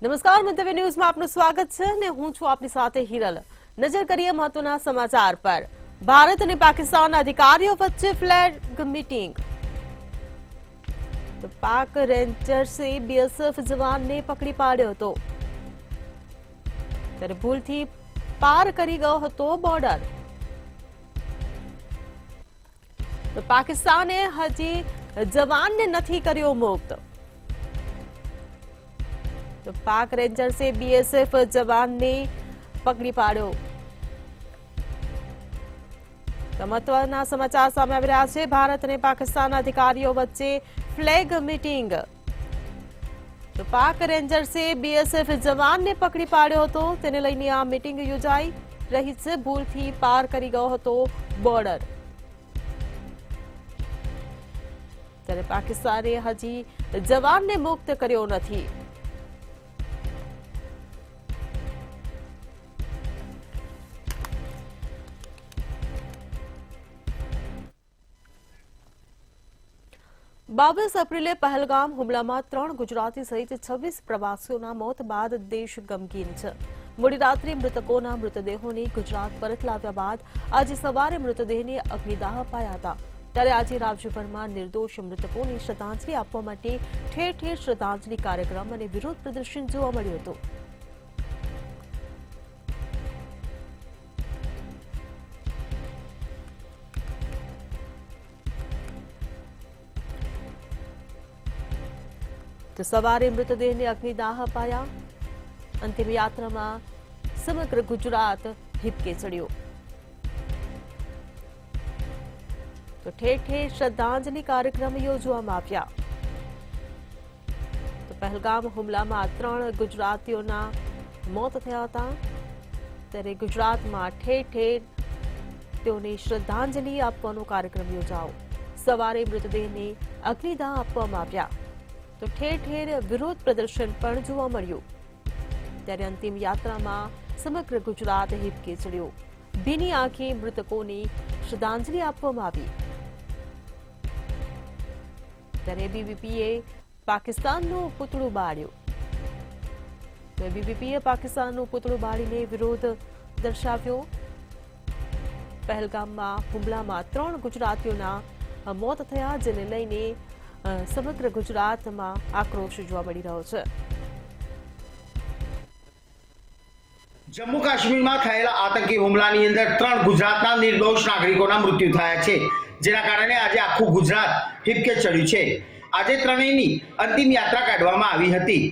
નમસ્કાર, મંતવ્ય ન્યૂઝમાં આપનું સ્વાગત છે અને હું છું આપની સાથે હિરલ। નજર કરીએ મહત્વના સમાચાર પર। ભારત અને પાકિસ્તાનના અધિકારીઓ વચ્ચે ફ્લેગ મીટિંગ। તો પાક રેન્જર્સે બીએસએફ જવાનને પકડી પાડ્યો હતો, ત્યારે ભૂલથી પાર કરી ગયો હતો બોર્ડર। તો પાકિસ્તાને હજી જવાનને નથી કર્યો મુક્ત। તો પાક રેન્જર્સે બીએસએફ જવાનને પકડી પાડ્યો। તો મહત્વના સમાચાર સામે આવી રહ્યા છે। ભારત અને પાકિસ્તાનના અધિકારીઓ વચ્ચે ફ્લેગ મીટિંગ। તો પાક રેન્જર્સે બીએસએફ જવાનને પકડી પાડ્યો હતો, તેને લઈને આ મીટિંગ યોજાઈ રહી છે। ભૂલથી પાર કરી ગયો હતો બોર્ડર, ત્યારે પાકિસ્તાને હજી જવાનને મુક્ત કર્યો નથી। બાવીસ એપ્રિલે પહેલગામ હુમલામાં 3 ગુજરાતી સહિત 26 પ્રવાસીઓના મોત બાદ દેશ ગમગીન છે। મોડી રાત્રે મૃતકોના મૃતદેહોને ગુજરાત પરત લાવ્યા બાદ આજે સવારે મૃતદેહને અગ્નિદાહ અપાયા હતા, ત્યારે આજે રાજ્યભરમાં નિર્દોષ મૃતકોને શ્રદ્ધાંજલિ આપવા માટે ઠેર ઠેર શ્રદ્ધાંજલિ કાર્યક્રમ અને વિરોધ પ્રદર્શન જોવા મળ્યું હતું। તો સવારે મૃતદેહને અગ્નિદાહ અપાયા। અંતિમ યાત્રામાં સમગ્ર ગુજરાત હિબકે ચડ્યો। તો ઠેર ઠેર શ્રદ્ધાંજલિ કાર્યક્રમ યોજવામાં આવ્યા। તો પહેલગામ હુમલામાં 3 ગુજરાતીઓના મોત થયા હતા, ત્યારે ગુજરાતમાં ઠેર ઠેર તેઓને શ્રદ્ધાંજલિ આપવાનો કાર્યક્રમ યોજાયો। સવારે મૃતદેહને અગ્નિદાહ આપવામાં આવ્યા, તો ઠેર ઠેર વિરોધ પ્રદર્શન પણ જોવા મળ્યું, ત્યારે અંતિમ યાત્રામાં સમગ્ર ગુજરાત હિબકે ચડ્યો। ભીની આંખે મૃતકોને શ્રદ્ધાંજલિ આપવામાં આવી, ત્યારે એબીવીપીએ પાકિસ્તાનનું પૂતળું બાળ્યું। તો એબીવીપીએ પાકિસ્તાનનું પૂતળું બાળીને વિરોધ દર્શાવ્યો। પહેલગામમાં હુમલામાં 3 ગુજરાતીઓના મોત થયા, જેને લઈને સમગ્ર ગુજરાતમાં આક્રોશ જોવા મળી રહ્યો છે। જમ્મુ કાશ્મીરમાં થયેલા આતંકી હુમલાની અંદર 3 ગુજરાતના નિર્દોષ નાગરિકોના મૃત્યુ થયા છે, જેના કારણે આજે આખું ગુજરાત હિબકે ચડ્યું છે। આજે ત્રણેયની અંતિમ યાત્રા કાઢવામાં આવી હતી।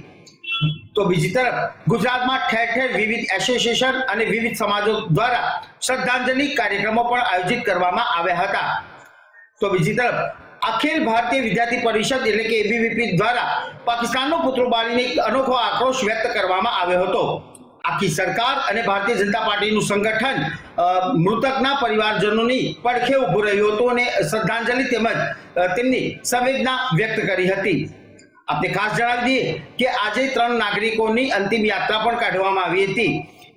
તો બીજી તરફ ગુજરાતમાં ઠેર ઠેર વિવિધ એસોસિએશન અને વિવિધ સમાજો દ્વારા શ્રદ્ધાંજલિ કાર્યક્રમો પણ આયોજિત કરવામાં આવ્યા હતા। તો બીજી તરફ અખિલ ભારતીય વિદ્યાર્થી પરિષદ એટલે કે એબીવીપી દ્વારા પાકિસ્તાનનો પુતળો બાળીને એક અનોખો આક્રોશ વ્યક્ત કરવામાં આવ્યો હતો। આખી સરકાર અને ભારતીય જનતા પાર્ટીનું સંગઠન મૃતકના પરિવારજનોની પડખે ઊભું રહ્યું હતું અને શ્રદ્ધાંજલિ તેમજ તેમની સંવેદના વ્યક્ત કરી હતી। આપણે ખાસ જણાવી દઈએ કે આજે 3 નાગરિકોની અંતિમ યાત્રા પણ કાઢવામાં આવી હતી।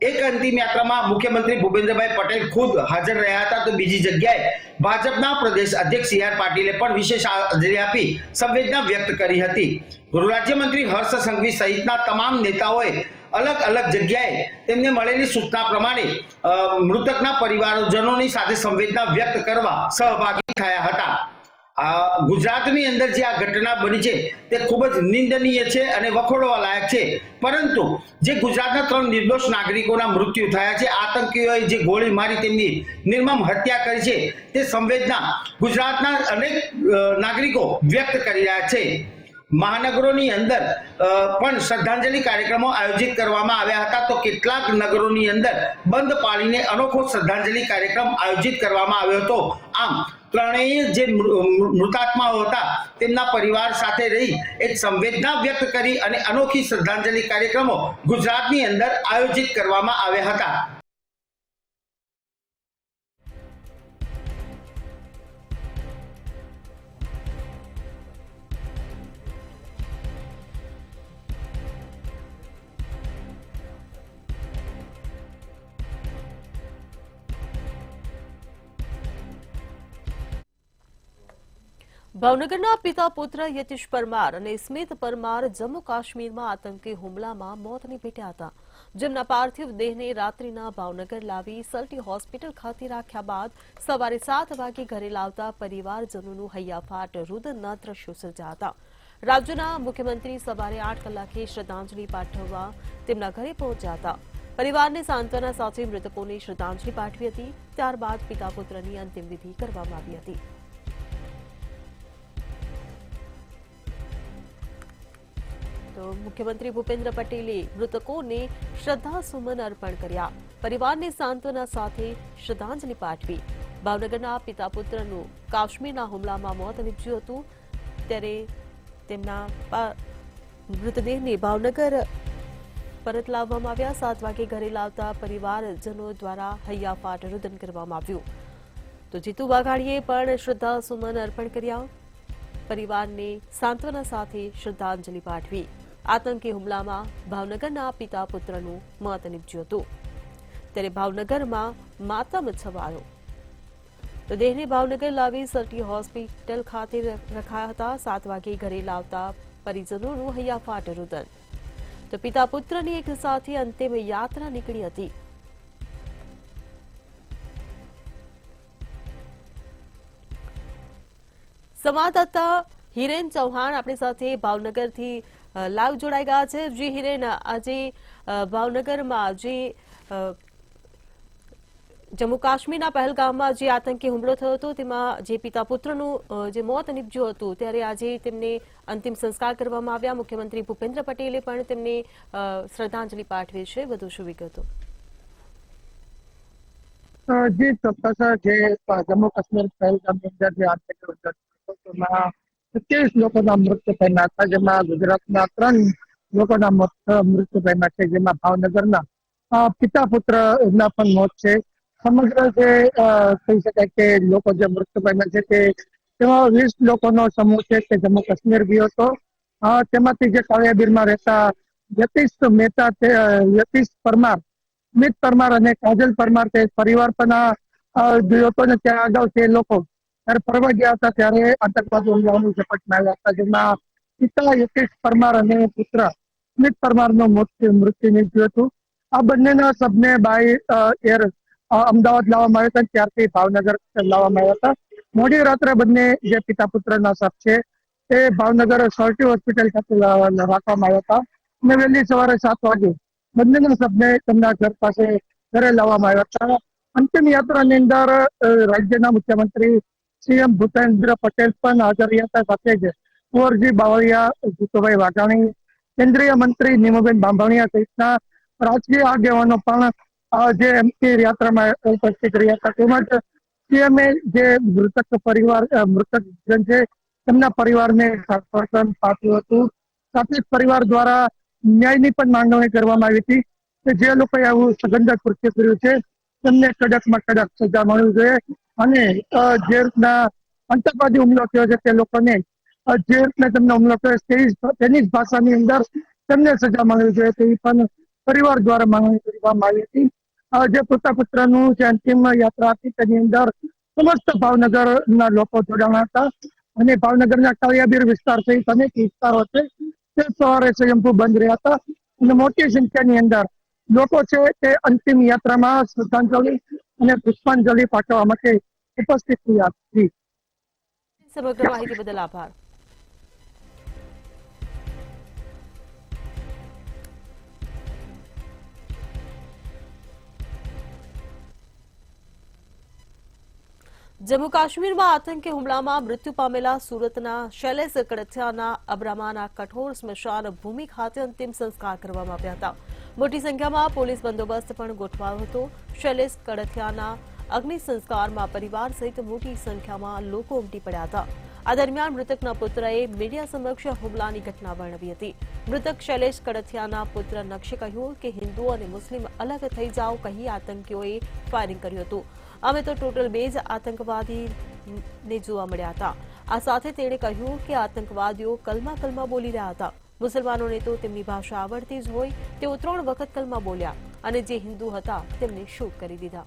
એક અંતિમ યાત્રામાં મુખ્યમંત્રી ભૂપેન્દ્રભાઈ પટેલ ખુદ હાજર રહ્યા હતા, તો બીજી જગ્યાએ ભાજપના પ્રદેશ અધ્યક્ષ સી.આર. પાટીલે પણ વિશેષ હાજરી આપી સંવેદના વ્યક્ત કરી હતી। ગૃહ રાજ્યમંત્રી હર્ષ સંઘવી સહિતના તમામ નેતાઓએ અલગ અલગ જગ્યાએ તેમને મળેલી સૂચના પ્રમાણે મૃતકના પરિવારજનોની સાથે સંવેદના વ્યક્ત કરવા સહભાગી થયા હતા। ગુજરાતની અંદર જે આ ઘટના બની છે તે ખૂબ જ નિંદનીય છે અને વખોડવા લાયક છે, પરંતુ જે ગુજરાતના 3 નિર્દોષ નાગરિકોના મૃત્યુ થયા છે, આતંકીઓએ જે ગોળી મારી તેમની નિર્મમ હત્યા કરી છે, તે સંવેદના ગુજરાતના અનેક નાગરિકો વ્યક્ત કરી રહ્યા છે। મહાનગરોની અંદર પણ શ્રદ્ધાંજલિ કાર્યક્રમો આયોજિત કરવામાં આવ્યા હતા, તો કેટલાક નગરોની અંદર બંધ પાડીને અનોખો શ્રદ્ધાંજલિ કાર્યક્રમ આયોજિત કરવામાં આવ્યો હતો। આમ ત્રણેય જે મૃતાત્માઓ હતા તેમના પરિવાર સાથે રહી એક સંવેદના વ્યક્ત કરી અને અનોખી શ્રદ્ધાંજલિ કાર્યક્રમો ગુજરાતની અંદર આયોજિત કરવામાં આવ્યા હતા। ભાવનગરના પિતા પુત્ર યતીશ પરમાર અને સ્મિત પરમાર જમ્મુ કાશ્મીરમાં આતંકી હુમલામાં મોતને ભેટ્યા હતા, જેમના પાર્થિવ દેહને રાત્રિના ભાવનગર લાવી સલટી હોસ્પિટલ ખાતે રાખ્યા બાદ સવારે 7 વાગે ઘરે લાવતા પરિવારજનોનું હૈયાફાટ રુદનના દ્રશ્યો સર્જ્યા હતા. રાજ્યના મુખ્યમંત્રી સવારે 8 કલાકે શ્રદ્ધાંજલિ પાઠવવા તેમના ઘરે પહોંચ્યા હતા. પરિવારને સાંત્વના સાથે મૃતકોને શ્રદ્ધાંજલિ પાઠવી હતી. ત્યારબાદ પિતા પુત્રની અંતિમ વિધિ કરવામાં આવી હતી. તો મુખ્યમંત્રી ભૂપેન્દ્ર પટેલે મૃતકોને શ્રદ્ધાસુમન અર્પણ કર્યા. પરિવારને સાંત્વના સાથે શ્રદ્ધાંજલિ પાઠવી. ભાવનગરના પિતા પુત્રનું કાશ્મીરના હુમલામાં મોત નીપજ્યું હતું, ત્યારે તેમના મૃતદેહને ભાવનગર પરત લાવવામાં આવ્યા. 7 વાગે ઘરે લાવતા પરિવારજનો દ્વારા હૈયાફાટ રુદન કરવામાં આવ્યું. તો જીતુ વાઘાણીએ પણ શ્રદ્ધાસુમન અર્પણ કર્યા. પરિવારને સાંત્વના સાથે શ્રદ્ધાંજલિ પાઠવી. આતંકી હુમલામાં ભાવનગરના પિતા પુત્રનું મોત નીપજ્યું હતું, ત્યારે ભાવનગરમાં માતમ છવાયો. તો દેહને ભાવનગર લાવી સલટી હોસ્પિટલ ખાતે રખાયા હતા. 7 વાગે ઘરે લાવતા પરિજનોનું હૈયાફાટ રુદન. તો પિતા પુત્રની એક સાથે અંતિમ યાત્રા નીકળી હતી. સંવાદદાતા હિરેન ચૌહાણ આપણી સાથે ભાવનગરથી લાઈવ જોડાઈ ગયા છે. જી હિરેન, આજે ભાવનગરમાં જે જમ્મુ કાશ્મીરના પહેલગામમાં જે આતંકી હુમલો થયો હતો તેમાં જે પિતા પુત્રનું જે મોત નીપજ્યું હતું, ત્યારે આજે તેમને અંતિમ સંસ્કાર કરવામાં આવ્યા. મુખ્યમંત્રી ભૂપેન્દ્ર પટેલે પણ તેમને શ્રદ્ધાંજલિ પાઠવી છે. વધુ શું વિગતો? જી ચોક્કસ. જે જમ્મુ કાશ્મીર પહેલગામની અંદર જે આતંકી તેમાં 27 લોકોના મૃત્યુ પામ્યા હતા, જેમાં ગુજરાતના 3 લોકોના મૃત્યુ પામ્યા છે, જેમાં ભાવનગરના પિતા પુત્રના પણ મોત છે. સમગ્ર જે કહી શકાય કે લોકો જે મૃત્યુ પામ્યા છે તેમાં 20 લોકોનો સમૂહ છે તે જમ્મુ કાશ્મીર ગયો હતો. તેમાંથી જે કાળિયાબીરમાં રહેતા યતીશ પરમાર, સ્મિત પરમાર અને કાજલ પરમાર તે પરિવાર પણ ગયો હતો, ને ત્યાં અગાઉ તે લોકો ત્યારે ફરવા ગયા હતા ત્યારે આતંકવાદી હુમલાઓની ઝપટમાં આવ્યા હતા, જેમાં પિતા યતીશ પરમાર અને પુત્ર સ્મિત પરમારનું મૃત્યુ નીપજ્યું હતું. આ બંનેના શબને બાય એર અમદાવાદ લાવવામાં આવ્યા હતા, ત્યારથી ભાવનગર લાવવામાં આવ્યા હતા. મોડી રાત્રે બંને જે પિતા પુત્રના શબ છે તે ભાવનગર સલટી હોસ્પિટલ ખાતે રાખવામાં આવ્યા હતા, અને વહેલી સવારે 7 વાગે બંનેના શબને તેમના ઘર પાસે ઘરે લાવવામાં આવ્યા હતા. અંતિમ યાત્રાની અંદર રાજ્યના મુખ્યમંત્રી સીએમ ભૂપેન્દ્ર પટેલ પણ હાજર રહ્યા હતા. સાથે જ કુંવરજી બાવળિયા, જીતુભાઈ વાઘાણી, કેન્દ્રીય મંત્રી નીમુબેન બાંભણિયા સહિતના રાજકીય આગેવાનો પણ જે એમની યાત્રામાં ઉપસ્થિત રહ્યા હતા. તેમજ સીએમએ જે મૃતકજન છે તેમના પરિવારને સમર્થન પાઠવ્યું હતું. સાથે જ પરિવાર દ્વારા ન્યાયની પણ માંગણી કરવામાં આવી હતી કે જે લોકોએ આવું સઘન કૃત્ય કર્યું છે તેમને કડકમાં કડક સજા મળવી જોઈએ, અને જે રીતના આતંકવાદી હુમલો થયો છે તે લોકોને જે રીતના તેમનો હુમલો થયો તેની જ ભાષાની અંદર તેમને સજા મળવી જોઈએ તેવી પણ પરિવાર દ્વારા માંગણી કરવામાં આવી હતી. જે પિતા પુત્રનું જે અંતિમ યાત્રા હતી તેની અંદર સમસ્ત ભાવનગરના લોકો જોડાણા હતા, અને ભાવનગરના કાળિયાબીર વિસ્તાર સહિત અનેક વિસ્તારો છે તે સવારે સ્વયંભૂ બંધ રહ્યા હતા, અને મોટી સંખ્યાની અંદર લોકો છે તે અંતિમ યાત્રામાં શ્રદ્ધાંજલિ અને પુષ્પાંજલિ પાઠવવા માટે ઉપસ્થિત થયા હતી. સમગ્ર માહિતી બદલ આભાર. જમ્મુ કાશ્મીરમાં આતંકી હુમલામાં મૃત્યુ પામેલા સુરતના શૈલેષ કડથિયાના અબ્રામાના કઠોર સ્મશાન ભૂમિ ખાતે અંતિમ સંસ્કાર કરવામાં આવ્યા હતા. મોટી સંખ્યામાં પોલીસ બંદોબસ્ત પણ ગોઠવાયો હતો. શૈલેષ કડથિયાના અગ્નિ સંસ્કારમાં પરિવાર સહિત મોટી સંખ્યામાં લોકો ઉમટી પડ્યા હતા. આ દરમિયાન મૃતકના પુત્રએ મીડિયા સમક્ષ હુમલાની ઘટના વર્ણવી હતી. મૃતક શૈલેષ કડથિયાના પુત્ર નક્ષે કહ્યું કે હિન્દુ અને મુસ્લિમ અલગ થઈ જાઓ કહી આતંકીઓએ ફાયરિંગ કર્યું હતું. અમે તો ટોટલ 2 જ આતંકવાદીને જોવા મળ્યા હતા. આ સાથે તેણે કહ્યું કે આતંકવાદીઓ કલમા બોલી રહ્યા હતા. મુસલમાનોને તો તેમની ભાષા આવડતી જ હોય, તેઓ 3 વખત કલમા બોલ્યા, અને જે હિન્દુ હતા તેમને શૂટ કરી દીધા.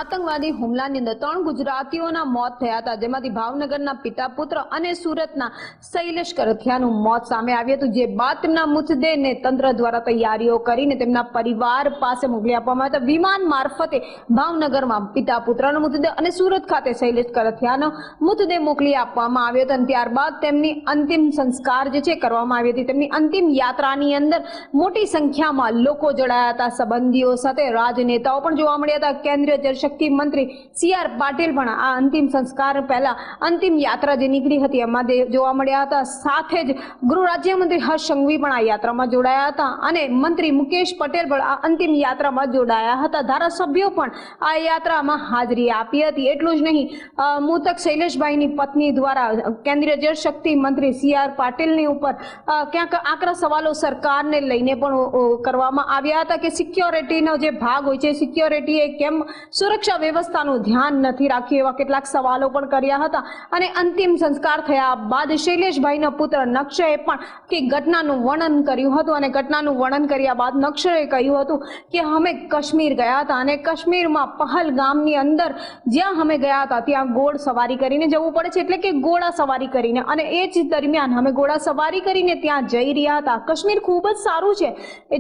આતંકવાદી હુમલાની અંદર 3 ગુજરાતીઓના મોત થયા હતા, જેમાંથી ભાવનગરના પિતા પુત્ર અને સુરતના શૈલેષ કરથિયાનું મોત સામે આવ્યું હતું। જે બાદ તેમના મૃતદેહને તંત્ર દ્વારા તૈયારીઓ કરીને તેમના પરિવાર પાસે મોકલી આપવામાં આવ્યા હતા। વિમાન મારફતે ભાવનગરમાં પિતા પુત્રનો મૃતદેહ અને સુરત ખાતે શૈલેષ કરથિયાનો મૃતદેહ મોકલી આપવામાં આવ્યો હતો। અને ત્યારબાદ તેમની અંતિમ સંસ્કાર જે છે કરવામાં આવી હતી। તેમની અંતિમ યાત્રાની અંદર મોટી સંખ્યામાં લોકો જોડાયા હતા, સંબંધીઓ સાથે રાજનેતાઓ પણ જોવા મળ્યા હતા। કેન્દ્રીય જળશક્તિ મંત્રી CR પાટીલ પણ આ અંતિમ સંસ્કાર પહેલા અંતિમ યાત્રા જે નીકળી હતી એમાં જોવા મળ્યા હતા। સાથે જ ગૃહ રાજ્યમંત્રી હર્ષ સંઘવી પણ આ યાત્રામાં જોડાયા હતા અને મંત્રી મુકેશ પટેલ પણ આ અંતિમ યાત્રામાં જોડાયા હતા। ધારાસભ્યો પણ આ યાત્રામાં હાજરી આપી હતી। એટલું જ નહીં, મૃતક શૈલેષભાઈની પત્ની દ્વારા કેન્દ્રીય જળશક્તિ મંત્રી CR પાટીલની ઉપર ક્યાંક આકરા સવાલો સરકારને લઈને પણ કરવામાં આવ્યા હતા કે સિક્યોરિટીનો જે ભાગ હોય છે, સિક્યોરિટીએ કેમ સુરક્ષા વ્યવસ્થાનું ધ્યાન નથી રાખ્યું, એવા કેટલાક સવાલો પણ કર્યા હતા। અને અંતિમ સંસ્કાર થયા બાદ શૈલેષભાઈના પુત્ર નક્ષએ પણ કે ઘટનાનું વર્ણન કર્યું હતું અને ઘટનાનું વર્ણન કર્યા બાદ નક્ષએ કહ્યું હતું કે અમે કાશ્મીર ગયા હતા અને કાશ્મીરમાં પહલગામની અંદર જ્યાં અમે ગયા હતા ત્યાં ઘોડ સવારી કરીને જવું પડે છે, એટલે કે ઘોડા સવારી કરીને, અને એ જ દરમિયાન અમે ઘોડા સવારી કરીને ત્યાં જઈ રહ્યા હતા। કાશ્મીર ખૂબ જ સારું છે,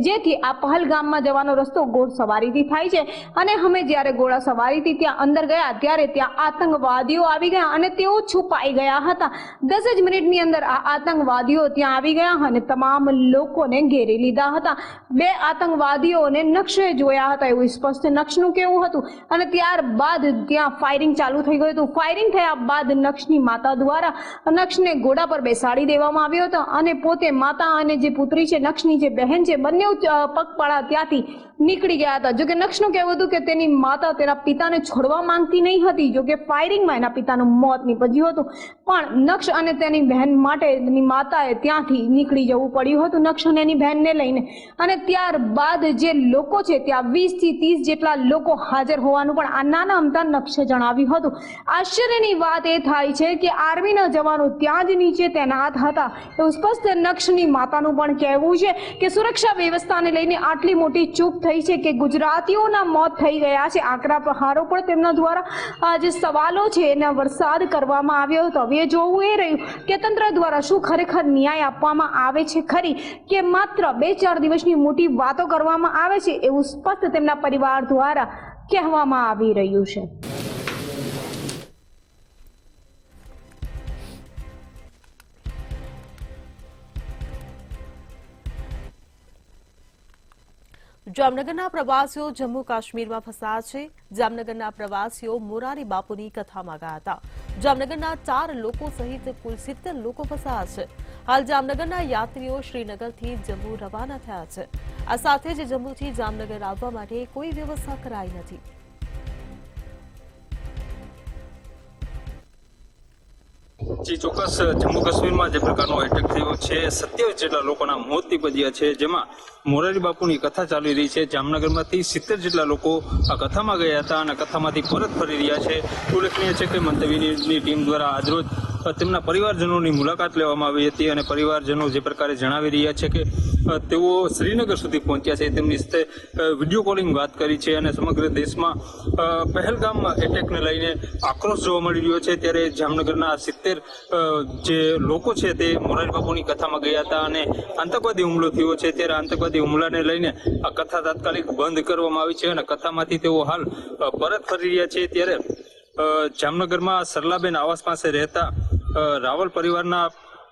જેથી આ પહલગામમાં જવાનો રસ્તો ઘોડ સવારીથી થાય છે અને અમે જ્યારે ઘોડા સવારીથી ત્યાં અંદર ગયા ત્યારે ત્યાં આતંકવાદીઓ આવી ગયા અને તેઓ છુપાઈ ગયા હતા। 10 જ મિનિટની અંદર આ આતંકવાદીઓ ત્યાં આવી ગયા અને તમામ લોકોને ઘેરી લીધા હતા। 2 આતંકવાદીઓને નક્ષે જોયા હતા, એવું સ્પષ્ટ નક્ષનું કેવું હતું। અને ત્યારબાદ ત્યાં ફાયરિંગ ચાલુ થઈ ગયું હતું। ફાયરિંગ થયા બાદ નક્ષની માતા દ્વારા નક્ષને ઘોડા પર બેસાડી દેવામાં આવ્યો હતો અને પોતે માતા અને જે પુત્રી છે, નક્ષની જે બહેન છે, બંને પગપાળા ત્યાંથી નીકળી ગયા હતા। જોકે નક્ષનું કહેવું હતું કે તેની માતા તેના પિતાને છોડવા માંગતી નહીં હતી, જોકે ફાયરિંગમાં એના પિતાનું મોત નીપજ્યું હતું, પણ નક્ષ અને તેની બહેન માટે તેની માતાએ ત્યાંથી નીકળી જવું પડ્યું હતું, નક્ષ અને એની બહેનને લઈને। અને ત્યારબાદ જે લોકો છે ત્યાં 20 થી 30 જેટલા લોકો હાજર હોવાનું પણ આ નાના અમથા નક્ષે જણાવ્યું હતું। આશ્ચર્યની વાત એ થાય છે કે આર્મીના જવાનો ત્યાં જ નીચે તૈનાત હતા, એવું સ્પષ્ટ નક્ષની માતાનું પણ કહેવું છે કે સુરક્ષા વ્યવસ્થાને લઈને આટલી મોટી ચૂક થઈ છે કે ગુજરાતીઓના મોત થઈ ગયા છે। આકરા પ્રહારો પણ તેમના દ્વારા જે સવાલો છે એના વરસાદ કરવામાં આવ્યો હતો। હવે જોવું એ રહ્યું કે તંત્ર દ્વારા શું ખરેખર ન્યાય આપવામાં આવે છે ખરી, કે માત્ર 2-4 દિવસની મોટી વાતો કરવામાં આવે છે, એવું સ્પષ્ટ તેમના પરિવાર દ્વારા કહેવામાં આવી રહ્યું છે। જામનગરના પ્રવાસીઓ જમ્મુ કાશ્મીરમાં ફસાયા છે। જામનગરના પ્રવાસીઓ મોરારી બાપુની કથામાં ગયા હતા। જામનગરના 4 લોકો સહિત કુલ 70 લોકો ફસાયા છે। હાલ જામનગરના યાત્રીઓ શ્રીનગરથી જમ્મુ રવાના થયા છે। આ સાથે જ જમ્મુથી જામનગર આવવા માટે કોઈ વ્યવસ્થા કરાઈ નથી। જી ચોક્કસ, જમ્મુ કાશ્મીરમાં જે પ્રકારનો એટેક થયો છે, 27 જેટલા લોકોના મોત નીપજ્યા છે, જેમાં મોરારી બાપુની કથા ચાલી રહી છે। જામનગરમાંથી 70 જેટલા લોકો આ કથામાં ગયા હતા અને કથામાંથી પરત ફરી રહ્યા છે। ઉલ્લેખનીય છે કે મંતવ્યની ટીમ દ્વારા આજરોજ તેમના પરિવારજનોની મુલાકાત લેવામાં આવી હતી અને પરિવારજનો જે પ્રકારે જણાવી રહ્યા છે કે તેઓ શ્રીનગર સુધી પહોંચ્યા છે, તેમની સાથે વિડીયો કોલિંગ વાત કરી છે અને સમગ્ર દેશમાં પહેલગામ એટેકને લઈને આક્રોશ જોવા મળી રહ્યો છે। ત્યારે જામનગરના 70 જે લોકો છે તે મોરારી બાપુની કથામાં ગયા હતા અને આતંકવાદી હુમલો થયો છે, ત્યારે આતંકવાદી હુમલાને લઈને આ કથા તાત્કાલિક બંધ કરવામાં આવી છે અને કથામાંથી તેઓ હાલ પરત ફરી રહ્યા છે। ત્યારે જામનગરમાં સરલાબેન આવાસ પાસે રહેતા રાવલ પરિવારના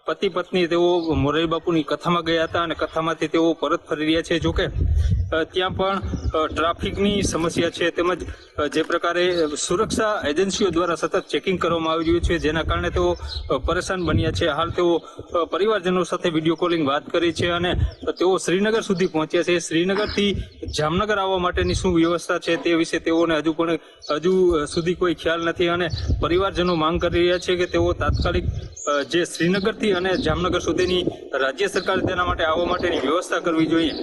પતિ પત્ની તેઓ મોરારી બાપુની કથામાં ગયા હતા અને કથામાંથી તેઓ પરત ફરી રહ્યા છે। જોકે ત્યાં પણ ટ્રાફિકની સમસ્યા છે, તેમજ જે પ્રકારે સુરક્ષા એજન્સીઓ દ્વારા સતત ચેકિંગ કરવામાં આવી રહ્યું છે, જેના કારણે તેઓ પરેશાન બન્યા છે। હાલ તેઓ પરિવારજનો સાથે વિડીયો કોલિંગ વાત કરી છે અને તેઓ શ્રીનગર સુધી પહોંચ્યા છે। શ્રીનગરથી જામનગર આવવા માટેની શું વ્યવસ્થા છે તે વિશે તેઓને હજુ સુધી કોઈ ખ્યાલ નથી અને પરિવારજનો માંગ કરી રહ્યા છે કે તેઓ તાત્કાલિક જે શ્રીનગરથી અને જામનગર સુધીની રાજ્ય સરકાર તેના માટે આવવા માટેની વ્યવસ્થા કરવી જોઈએ।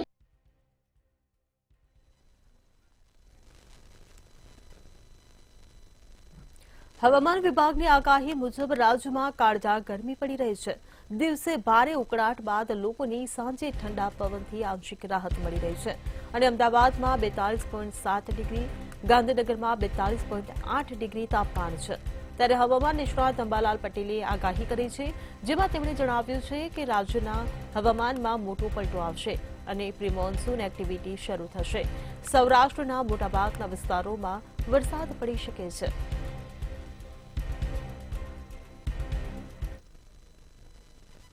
હવામાન વિભાગની આગાહી મુજબ રાજ્યમાં કાળઝાળ ગરમી પડી રહી છે। દિવસે ભારે ઉકળાટ બાદ લોકોની સાંજે ઠંડા પવનથી આંશિક રાહત મળી રહી છે અને અમદાવાદમાં 42.7 ડિગ્રી, ગાંધીનગરમાં 42.8 ડિગ્રી તાપમાન છે. ત્યારે હવામાન નિષ્ણાત અંબાલાલ પટેલે આગાહી કરી છે, જેમાં તેમણે જણાવ્યું છે કે રાજ્યના હવામાનમાં મોટો પલટો આવશે અને પ્રી મોન્સૂન એક્ટિવિટી શરૂ થશે. સૌરાષ્ટ્રના મોટાભાગના વિસ્તારોમાં વરસાદ પડી શકે છે.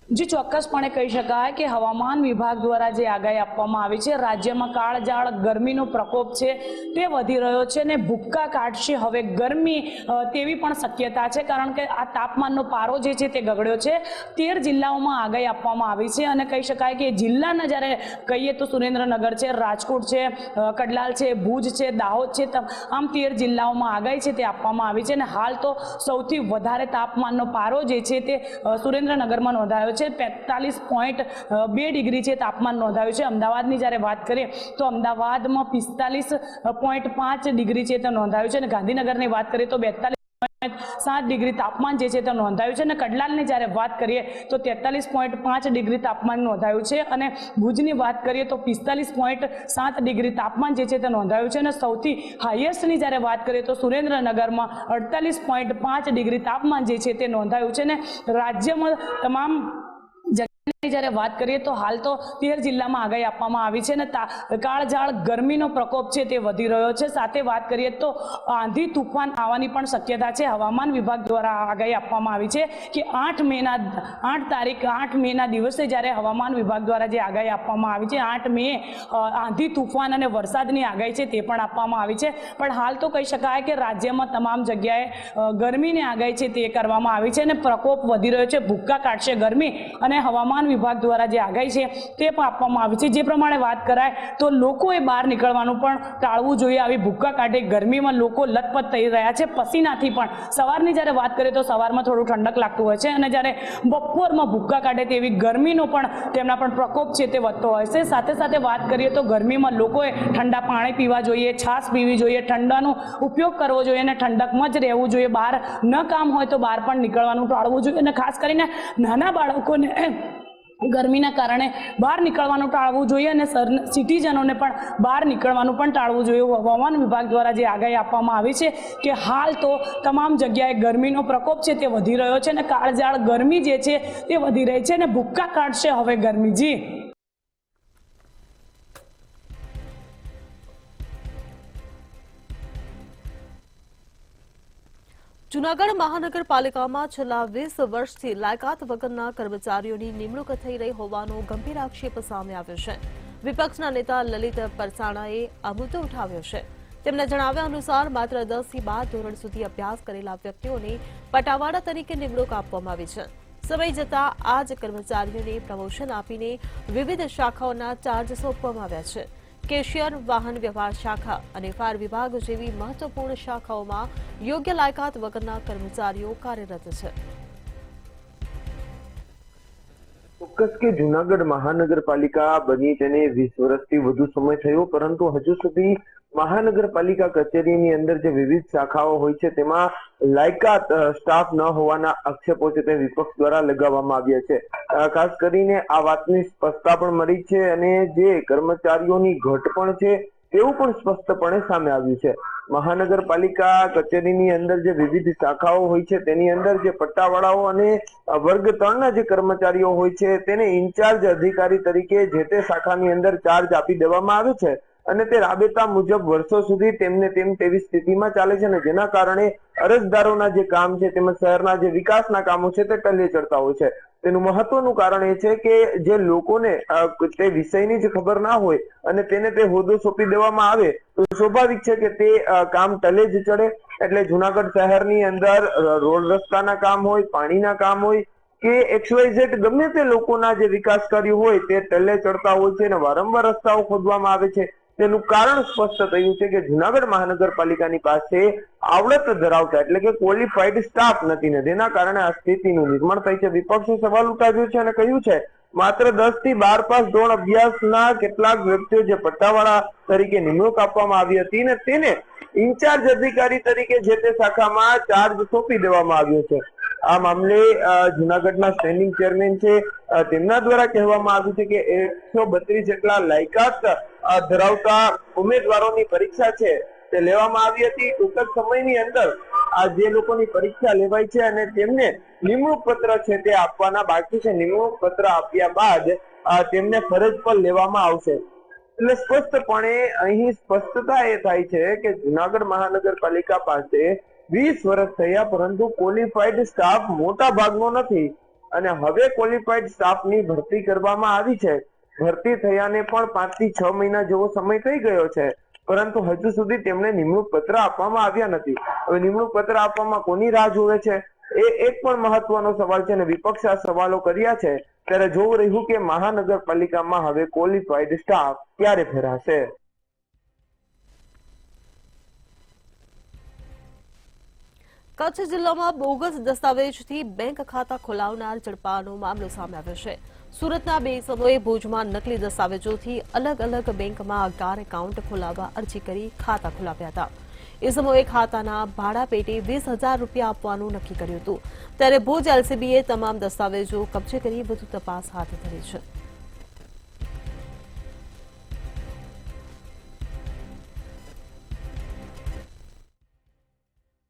જે ચોક્કસપણે કહી શકાય કે હવામાન વિભાગ દ્વારા જે આગાહી આપવામાં આવી છે, રાજ્યમાં કાળઝાળ ગરમીનો પ્રકોપ છે તે વધી રહ્યો છે અને ભૂક્કા કાઢશે હવે ગરમી તેવી પણ શક્યતા છે, કારણ કે આ તાપમાનનો પારો જે છે તે ગગડ્યો છે. 13 જિલ્લાઓમાં આગાહી આપવામાં આવી છે અને કહી શકાય કે જિલ્લાના જ્યારે કહીએ તો સુરેન્દ્રનગર છે, રાજકોટ છે, કડલાલ છે, ભુજ છે, દાહોદ છે, આમ 13 જિલ્લાઓમાં આગાહી છે તે આપવામાં આવી છે. અને હાલ તો સૌથી વધારે તાપમાનનો પારો જે છે તે સુરેન્દ્રનગરમાં નોંધાયો છે. 45.2 ડિગ્રી છે તાપમાન નોંધાયું છે. અમદાવાદની જ્યારે વાત કરીએ તો અમદાવાદમાં 45.5 ડિગ્રી છે તે નોંધાયું છે અને ગાંધીનગરની વાત કરીએ તો 42.7 ડિગ્રી તાપમાન જે છે તે નોંધાયું છે. અને કડલાલની જ્યારે વાત કરીએ તો 43.5 ડિગ્રી તાપમાન નોંધાયું છે અને ભુજની વાત કરીએ તો 45.7 ડિગ્રી તાપમાન જે છે તે નોંધાયું છે. અને સૌથી હાઈએસ્ટની જ્યારે વાત કરીએ તો સુરેન્દ્રનગરમાં 48.5 ડિગ્રી તાપમાન જે છે તે નોંધાયું છે. અને રાજ્યમાં તમામ જ્યારે વાત કરીએ તો હાલ તો 13 જિલ્લામાં આગાહી આપવામાં આવી છે અને કાળઝાળ ગરમીનો પ્રકોપ છે તે વધી રહ્યો છે. સાથે વાત કરીએ તો આંધી તુફાન આવવાની પણ શક્યતા છે. હવામાન વિભાગ દ્વારા આગાહી આપવામાં આવી છે કે 8 મેના દિવસે જ્યારે હવામાન વિભાગ દ્વારા જે આગાહી આપવામાં આવી છે, 8 મે આંધી તુફાન અને વરસાદની આગાહી છે તે પણ આપવામાં આવી છે. પણ હાલ તો કહી શકાય કે રાજ્યમાં તમામ જગ્યાએ ગરમીની આગાહી છે તે કરવામાં આવી છે અને પ્રકોપ વધી રહ્યો છે. ભૂક્કા કાઢશે ગરમી અને હવામાન વિભાગ દ્વારા જે આગાહી છે તે પણ આપવામાં આવી છે. જે પ્રમાણે વાત કરાય તો લોકોએ બહાર નીકળવાનું પણ ટાળવું જોઈએ. આવી ભૂક્કા કાઢે ગરમીમાં લોકો લથપથ થઈ રહ્યા છે પસીનાથી. પણ સવારની જ્યારે વાત કરીએ તો સવારમાં થોડું ઠંડક લાગતું હોય છે અને જ્યારે બપોરમાં ભૂક્કા કાઢે તેવી ગરમીનો પણ તેમના પણ પ્રકોપ છે તે વધતો હોય છે. સાથે સાથે વાત કરીએ તો ગરમીમાં લોકોએ ઠંડા પાણી પીવા જોઈએ, છાશ પીવી જોઈએ, ઠંડાનો ઉપયોગ કરવો જોઈએ અને ઠંડકમાં જ રહેવું જોઈએ. બહાર ન કામ હોય તો બહાર પણ નીકળવાનું ટાળવું જોઈએ અને ખાસ કરીને નાના બાળકોને ગરમીના કારણે બહાર નીકળવાનું ટાળવું જોઈએ અને સિટીઝનોને પણ બહાર નીકળવાનું પણ ટાળવું જોઈએ. હવામાન વિભાગ દ્વારા જે આગાહી આપવામાં આવી છે કે હાલ તો તમામ જગ્યાએ ગરમીનો પ્રકોપ છે તે વધી રહ્યો છે અને કાળઝાળ ગરમી જે છે તે વધી રહી છે અને ભૂક્કા કાઢશે હવે ગરમીજી. જૂનાગઢ મહાનગરપાલિકામાં છેલ્લા 20 વર્ષથી લાયકાત વગરના કર્મચારીઓની નિમણૂક થઈ રહી હોવાનો ગંભીર આક્ષેપ સામે આવ્યો છે. વિપક્ષના નેતા લલિત પરસાણાએ આ મુદ્દો ઉઠાવ્યો છે. તેમના જણાવ્યા અનુસાર માત્ર 10 થી 12 ધોરણ સુધી અભ્યાસ કરેલા વ્યક્તિઓને પટાવાળા તરીકે નિમણૂક આપવામાં આવી છે. સમય જતાં આ જ કર્મચારીઓને પ્રમોશન આપીને વિવિધ શાખાઓના ચાર્જ સોંપવામાં આવ્યા છે. કેશિયર, વાહન વ્યવહાર શાખા અને ફાયર વિભાગ જેવી મહત્વપૂર્ણ શાખાઓમાં યોગ્ય લાયકાત વગરના કર્મચારીઓ કાર્યરત છે. ચોક્કસ કે જૂનાગઢ મહાનગરપાલિકા બની તેને 20 વર્ષથી વધુ સમય થયો, પરંતુ હજુ સુધી મહાનગરપાલિકા કચેરીની અંદર જે વિવિધ શાખાઓ હોય છે તેમાં લાયકાત સ્ટાફ ન હોવાના આક્ષેપો છે તે વિપક્ષ દ્વારા લગાવવામાં આવ્યા છે. ખાસ કરીને આ વાતની સ્પષ્ટતા પણ મળી છે અને જે કર્મચારીઓની ઘટ પણ છે તેવું પણ સ્પષ્ટપણે સામે આવ્યું છે. મહાનગરપાલિકા કચેરીની અંદર જે વિવિધ શાખાઓ હોય છે તેની અંદર જે પટ્ટાવાળાઓ અને વર્ગ 3ના જે કર્મચારીઓ હોય છે તેને ઇન્ચાર્જ અધિકારી તરીકે જે તે શાખાની અંદર ચાર્જ આપી દેવામાં આવે છે અને તે રાબેતા મુજબ વર્ષો સુધી તેમને તેવી સ્થિતિમાં ચાલે છે અને જેના કારણે અરજદારોના જે કામ છે તેમજ શહેરના જે વિકાસના કામો છે તે ટલે ચડતા હોય છે. તેનું મહત્વનું કારણ એ છે કે જે લોકોને તે વિષયની જ ખબર ના હોય અને તેને તે હોદ્દો સોંપી દેવામાં આવે તો સ્વાભાવિક છે કે તે કામ ટલે જ ચડે. એટલે જુનાગઢ શહેરની અંદર રોડ રસ્તાના કામ હોય, પાણીના કામ હોય કે XYZ ગમે તે લોકોના જે વિકાસ કાર્યો હોય તે ટલે ચડતા હોય છે અને વારંવાર રસ્તાઓ ખોદવામાં આવે છે. તેનું કારણ સ્પષ્ટ થયું છે કે જુનાગઢ મહાનગરપાલિકાની પાસે આવડત ધરાવતા એટલે કે ક્વોલિફાઈડ સ્ટાફ નથી ને જેના કારણે આ સ્થિતિનું નિર્માણ થાય છે. વિપક્ષે સવાલ ઉઠાવ્યો છે અને કહ્યું છે માત્ર 10 થી 12 પાસ ધોરણ અભ્યાસના કેટલાક વ્યક્તિઓ જે પટ્ટાવાળા તરીકે નિમણૂક આપવામાં આવી હતી ને તેને ઇન્ચાર્જ અધિકારી તરીકે જે તે શાખામાં ચાર્જ સોંપી દેવામાં આવ્યો છે. આ મામલે જુનાગઢના સ્ટેન્ડિંગ ચેરમેન છે તેમના દ્વારા કહેવામાં આવ્યું છે કે 132 જેટલા લાયકાત ધરાવતા ઉમેદવારોની પરીક્ષા છે તે લેવામાં આવી હતી. ટૂંક જ સમયની અંદર આ જે લોકોની પરીક્ષા લેવાય છે અને તેમને નિમણૂક પત્ર છે તે આપવાના બાકી છે. નિમણૂક પત્ર આપ્યા બાદ તેમને ફરજ પર લેવામાં આવશે. એટલે સ્પષ્ટપણે અહીં સ્પષ્ટતા એ થાય છે કે જુનાગઢ મહાનગરપાલિકા પાસે 20 વર્ષ થયા પરંતુ ક્વોલિફાઈડ સ્ટાફ મોટા ભાગનો નથી અને હવે ક્વોલિફાઈડ સ્ટાફની ભરતી કરવામાં આવી છે. ભરતી થયાને પણ 5 થી 6 મહિના જેવો સમય થઈ ગયો છે પરંતુ હજુ સુધી તેમને નિમણૂક પત્ર આપવામાં આવ્યા નથી. હવે નિમણૂક પત્ર આપવામાં કોની રાહ જોવે છે એ એક પણ મહત્વનો સવાલ છે અને વિપક્ષે આ સવાલો કર્યા છે. ત્યારે જોવું રહ્યું કે મહાનગરપાલિકામાં હવે ક્વોલિફાઈડ સ્ટાફ ક્યારે ફેરાશે. કચ્છ જિલ્લામાં બોગસ દસ્તાવેજથી બેંક ખાતા ખોલાવનાર ઝડપાનો મામલો સામે આવ્યો છે. સુરતના 2 ઇસમોએ ભુજમાં નકલી દસ્તાવેજોથી અલગ અલગ બેંકમાં અગાર એકાઉન્ટ ખોલાવવા અરજી કરી ખાતા ખોલાવ્યા હતા. ઇસમોએ ખાતાના ભાડા પેટે 20,000 રૂપિયા આપવાનું નક્કી કર્યું હતું. ત્યારે ભુજ એલસીબીએ તમામ દસ્તાવેજો કબજે કરી વધુ તપાસ હાથ ધરી છે.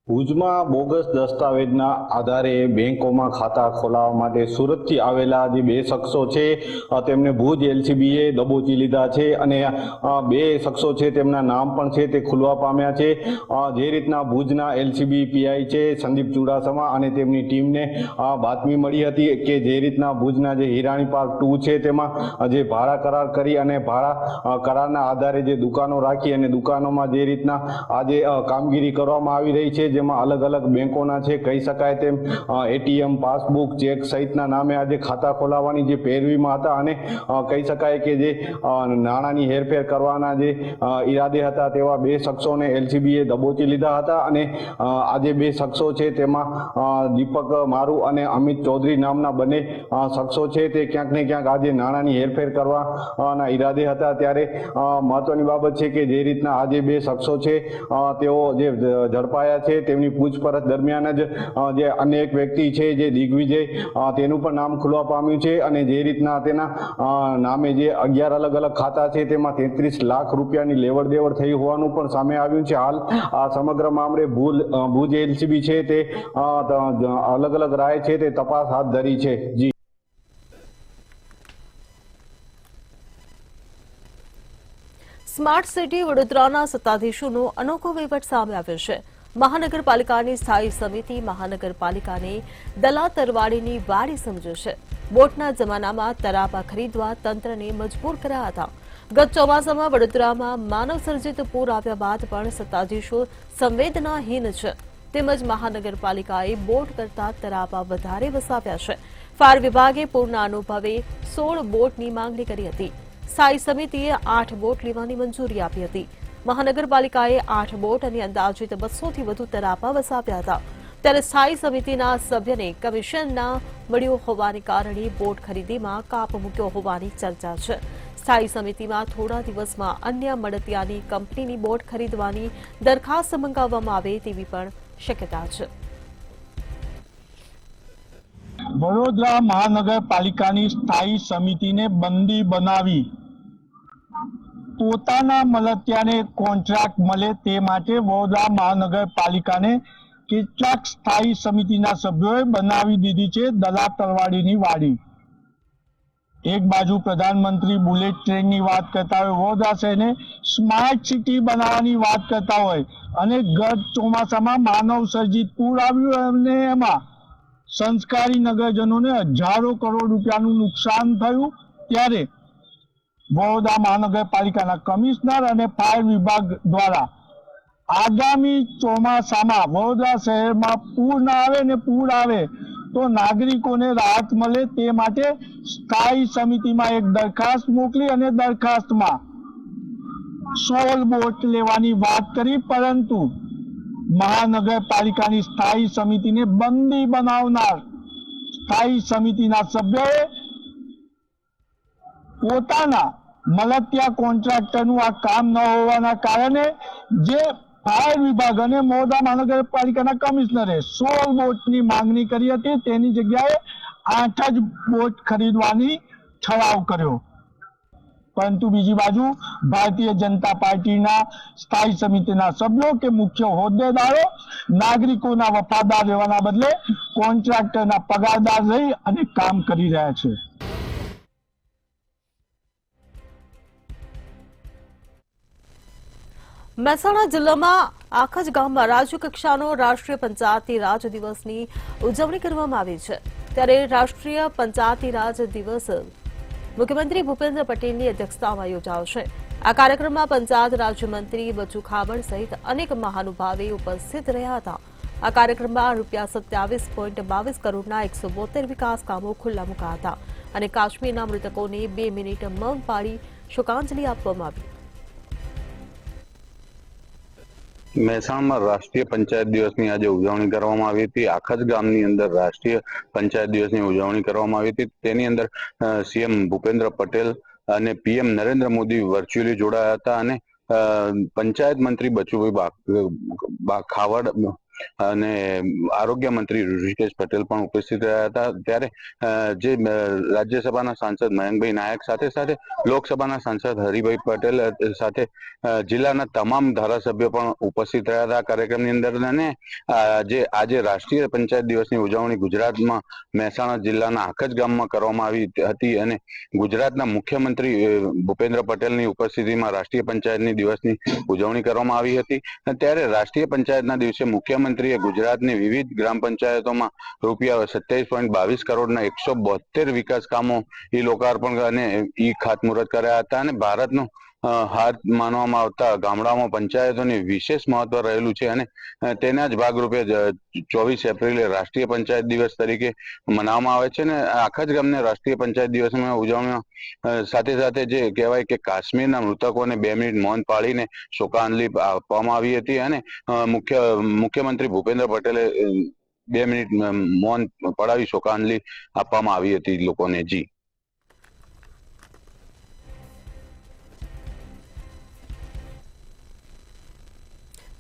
ભુજમાં બોગસ દસ્તાવેજના આધારે બેંકોમાં ખાતા ખોલાવવા માટે સુરતથી આવેલા જે 2 શખ્સો છે તેમને ભુજ એલસીબીએ દબોચી લીધા છે અને 2 શખ્સો છે તેમના નામ પણ છે તે ખુલવા પામ્યા છે. જે રીતના ભુજના એલસીબી પીઆઈ છે સંદીપ ચુડાસમા અને તેમની ટીમને બાતમી મળી હતી કે જે રીતના ભુજના જે હિરાણી પાર્ક 2 છે તેમાં જે ભાડા કરાર કરી અને ભાડા કરારના આધારે જે દુકાનો રાખી અને દુકાનોમાં જે રીતના આજે કામગીરી કરવામાં આવી રહી છે જેમાં અલગ અલગ બેંકોના છે કહી શકાય તેમ એટીએમ પાસબુક ચેક સહિતના નામે આજે ખાતા ખોલાવવાની જે પેરવીમાં હતા અને કહી શકાય કે જે નાણાંની હેરફેર કરવાના જે ઈરાદે હતા તેવા 2 શખ્સોને એલસીબીએ દબોચી લીધા હતા અને આજે 2 શખ્સો છે તેમાં દીપક મારુ અને અમિત ચૌધરી નામના બંને શખ્સો છે તે ક્યાંક ને ક્યાંક આજે નાણાંની હેરફેર કરવાના ઈરાદે હતા. ત્યારે મહત્વની બાબત છે કે જે રીતના આજે 2 શખ્સો છે તેઓ જે ઝડપાયા છે તેમની પૂછપરછ દરમિયાન જ જે અન્ય એક વ્યક્તિ છે જે દિગ્વિજય તેનું પણ નામ ખુલવા પામ્યું છે અને જે રીતના તેના નામે જે 11 અલગ અલગ ખાતા છે તેમાં 33 લાખ રૂપિયાની લેવડ દેવડ થઈ હોવાનું પણ સામે આવ્યું છે. હાલ આ સમગ્ર મામલે ભુજ એલસીબી છે તે અલગ અલગ રાય છે તે તપાસ હાથ ધરી છે. જી સ્માર્ટ સિટી વડોદરાના સત્તાધીશોનો અનોખો વહીવટ સામે આવ્યો છે. મહાનગરપાલિકાની સ્થાયી સમિતિ મહાનગરપાલિકાને દલા તરવાડીની વાડી સમજે છે. બોટના જમાનામાં તરાપા ખરીદવા તંત્રને મજબૂર કર્યા હતા. ગત ચોમાસામાં વડોદરામાં માનવ સર્જિત પૂર આવ્યા બાદ પણ સત્તાધીશો સંવેદનાહીન છે. તેમજ મહાનગરપાલિકાએ બોટ કરતા તરાપા વધારે વસાવ્યા છે. ફાયર વિભાગે પૂરના અનુભવે 16 બોટની માંગણી કરી હતી. સ્થાયી સમિતિએ 8 બોટ લેવાની મંજૂરી આપી હતી. મહાનગરપાલિકાએ 8 બોટ અને અંદાજિત 200 થી વધુ તરાપા વસાવ્યા હતા. ત્યારે સ્થાયી સમિતિના સભ્યને કમિશન ના મળ્યું હોવાને કારણે બોટ ખરીદીમાં કાપ મૂક્યો હોવાની ચર્ચા છે. સ્થાયી સમિતિમાં થોડા દિવસમાં અન્ય મળતિયાની કંપનીની બોટ ખરીદવાની દરખાસ્ત મંગાવવામાં આવે તેવી પણ શક્યતા છે. વડોદરા મહાનગરપાલિકાની સ્થાયી સમિતિને બંદી બનાવી પોતાના મળતિયાને કોન્ટ્રાક્ટ મળે તે માટે વડોદરા મહાનગરપાલિકાને કેટલાક સ્થાયી સમિતિના સભ્યોએ બનાવી દીધી છે દલા તરવાડીની વાડી. એક બાજુ પ્રધાનમંત્રી બુલેટ ટ્રેનની વાત કરતા હોય, વડોદરા શહેરને સ્માર્ટ સિટી બનાવવાની વાત કરતા હોય અને ગત ચોમાસામાં માનવ સર્જિત પૂર આવ્યું અને એમાં સંસ્કારી નગરજનોને હજારો કરોડ રૂપિયાનું નુકસાન થયું. ત્યારે વડોદરા મહાનગરપાલિકાના કમિશનર અને ફાયર વિભાગ દ્વારા આગામી ચોમાસામાં વડોદરા શહેરમાં પૂર ના આવે ને પૂર આવે તો નાગરિકોને રાહત મળે તે માટે સ્થાયી સમિતિમાં એક દરખાસ્ત મોકલી અને દરખાસ્તમાં 16 બોટ લેવાની વાત કરી, પરંતુ મહાનગરપાલિકાની સ્થાયી સમિતિને બંદી બનાવનાર સ્થાયી સમિતિના સભ્યોએ પોતાના મળતિયા કોન્ટ્રાક્ટરનું આ કામ ન હોવાના કારણે જે ફાયર વિભાગ અને વડોદરા મહાનગરપાલિકાના કમિશનરે 16 બોટની માંગણી કરી હતી તેની જગ્યાએ 8 જ બોટ ખરીદવાની ઠરાવ કર્યો. પરંતુ બીજી બાજુ ભારતીય જનતા પાર્ટીના સ્થાયી સમિતિના સભ્યો કે મુખ્ય હોદ્દેદારો નાગરિકોના વફાદાર રહેવાના બદલે કોન્ટ્રાક્ટરના પગારદાર રહી અને કામ કરી રહ્યા છે. મહેસાણા જિલ્લામાં આખા જ ગામમાં રાજ્ય કક્ષાનો રાષ્ટ્રીય પંચાયતી રાજ દિવસની ઉજવણી કરવામાં આવી છે. ત્યારે રાષ્ટ્રીય પંચાયતી રાજ દિવસ મુખ્યમંત્રી ભૂપેન્દ્ર પટેલની અધ્યક્ષતામાં યોજાયો છે. આ કાર્યક્રમમાં પંચાયત રાજ્યમંત્રી બચુ ખાબડ સહિત અનેક મહાનુભાવો ઉપસ્થિત રહ્યા હતા. આ કાર્યક્રમમાં ₹27.22 કરોડના 172 વિકાસ કામો ખુલ્લા મુકાયા હતા અને કાશ્મીરના મૃતકોને 2 મિનિટ મૌન પાળી શોકાંજલિ આપવામાં આવી. મહેસાણામાં રાષ્ટ્રીય પંચાયત દિવસની આજે ઉજવણી કરવામાં આવી હતી. આખા જ ગામની અંદર રાષ્ટ્રીય પંચાયત દિવસની ઉજવણી કરવામાં આવી હતી. તેની અંદર સીએમ ભૂપેન્દ્ર પટેલ અને પીએમ નરેન્દ્ર મોદી વર્ચ્યુઅલી જોડાયા હતા અને પંચાયત મંત્રી બચુભાઈ ખાવડ અને આરોગ્ય મંત્રી ઋષિકેશ પટેલ પણ ઉપસ્થિત રહ્યા હતા. ત્યારે જે રાજ્યસભાના સાંસદ મયંકભાઈ નાયક સાથે સાથે લોકસભાના સાંસદ હરિભાઈ પટેલ સાથે જિલ્લાના તમામ ધારાસભ્યો પણ ઉપસ્થિત રહ્યા હતા કાર્યક્રમની અંદર. અને જે આજે રાષ્ટ્રીય પંચાયત દિવસની ઉજવણી ગુજરાતમાં મહેસાણા જિલ્લાના આખા જ ગામમાં કરવામાં આવી હતી અને ગુજરાતના મુખ્યમંત્રી ભૂપેન્દ્ર પટેલની ઉપસ્થિતિમાં રાષ્ટ્રીય પંચાયતની દિવસની ઉજવણી કરવામાં આવી હતી. ત્યારે રાષ્ટ્રીય પંચાયતના દિવસે મુખ્યમંત્રીએ ગુજરાતની વિવિધ ગ્રામ પંચાયતોમાં ₹27.22 કરોડના 172 વિકાસ કામો ઈ લોકાર્પણ અને ઈ ખાતમુહૂર્ત કર્યા હતા. અને ભારતનું હાથ માનવામાં આવતા ગામડાઓમાં પંચાયતોની વિશેષ મહત્વ રહેલું છે અને તેના જ ભાગરૂપે 24 એપ્રિલે રાષ્ટ્રીય પંચાયત દિવસ તરીકે મનાવવામાં આવે છે. અને આખા જ ગામને રાષ્ટ્રીય પંચાયત દિવસમાં ઉજવણીમાં સાથે સાથે જે કહેવાય કે કાશ્મીરના મૃતકોને 2 મિનિટ મૌન પાળીને શોકાંજલિ આપવામાં આવી હતી અને મુખ્યમંત્રી ભૂપેન્દ્ર પટેલે 2 મિનિટ મૌન પડાવી શોકાંજલિ આપવામાં આવી હતી લોકોને. જી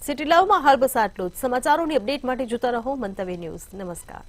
સિટી લાઈવમાં હાલ બસ આટલું જ. સમાચારોની અપડેટ માટે જોતા રહો મંતવ્ય ન્યૂઝ. નમસ્કાર.